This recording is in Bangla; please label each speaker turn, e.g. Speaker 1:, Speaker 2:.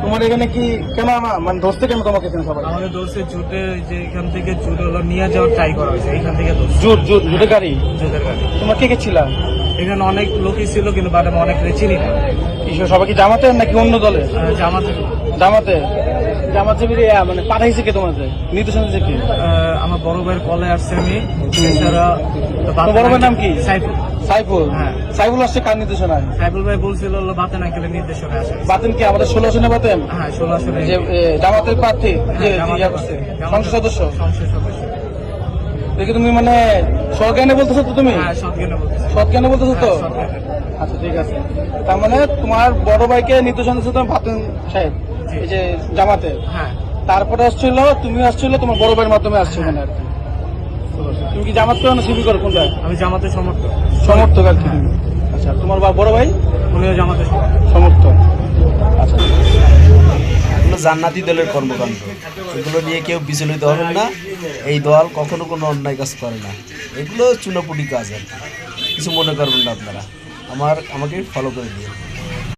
Speaker 1: তোমার এখানে কি কেন মানে ধরতে কেন তোমাকে এখানে সবাই?
Speaker 2: আমাদের দোষে জুটে যে এখান থেকে জুট হলো নিয়ে যাওয়ার ট্রাই করা হয়েছে, এখান থেকে দোষ
Speaker 1: জুটে গাড়ি।
Speaker 2: জুটের গাড়ি।
Speaker 1: তোমার কে কে ছিল
Speaker 2: এখানে অনেক লোকই ছিল, কিন্তু বাট আমি অনেক চিনি না।
Speaker 1: সবাই কি জামাতে নাকি অন্য দলে?
Speaker 2: জামাতে।
Speaker 1: জামাতে জামাত শিবিরে মানে পাঠাইছে কে তোমাদের? নির্দেশনা দিয়েছে কি?
Speaker 2: আমার বড় ভাইয়ের কলে আসছে আমি। এছাড়া
Speaker 1: তোমার বড় ভাইয়ের নাম কি?
Speaker 2: সাইফুল।
Speaker 1: সাইফুল।
Speaker 2: হ্যাঁ।
Speaker 1: সাইফুল আসছে কার নির্দেশনায়?
Speaker 2: সাইফুল ভাই বলছিল হলো বাতেন আঙ্কেলের নির্দেশনা আসে।
Speaker 1: বাতেন কি আমাদের 16 আসনে বাতেন?
Speaker 2: হ্যাঁ 16 আসনে।
Speaker 1: যে জামাতের প্রার্থী যে ইয়া করছে সংসদ সদস্য।
Speaker 2: সংসদ সদস্য।
Speaker 1: দেখি তুমি মানে সজ্ঞানে বলতেছো তো তুমি?
Speaker 2: হ্যাঁ সৎজ্ঞানে বলতেছি।
Speaker 1: সজ্ঞানে বলতেছো তো?
Speaker 2: হ্যাঁ, সৎজ্ঞানে।
Speaker 1: আচ্ছা ঠিক আছে। তার মানে তোমার বড় ভাইকে নির্দেশন দিচ্ছে তোমার বাতেন সাহেব এই যে জামাতে।
Speaker 2: হ্যাঁ।
Speaker 1: তারপরে আসছিল তুমি আসছিল তোমার বড় ভাইয়ের মাধ্যমে আসছো এখানে আর কি। তুমি কি জামাত করো না শিবির করো কোনটা?
Speaker 2: আমি জামাতের সমর্থক।
Speaker 1: সমর্থক আর কি। আচ্ছা তোমার বড় ভাই?
Speaker 2: উনিও জামাতের সমর্থক।
Speaker 1: সমর্থক। আচ্ছা
Speaker 3: এগুলো জান্নাতি দলের কর্মকাণ্ড, এগুলো নিয়ে কেউ বিচলিত হবেন না। এই দল কখনো কোনো অন্যায় কাজ করে না, এগুলো চুনাপুটি কাজ আর কি। কিছু মনে করবেন না আপনারা, আমাকে ফলো করে দিন।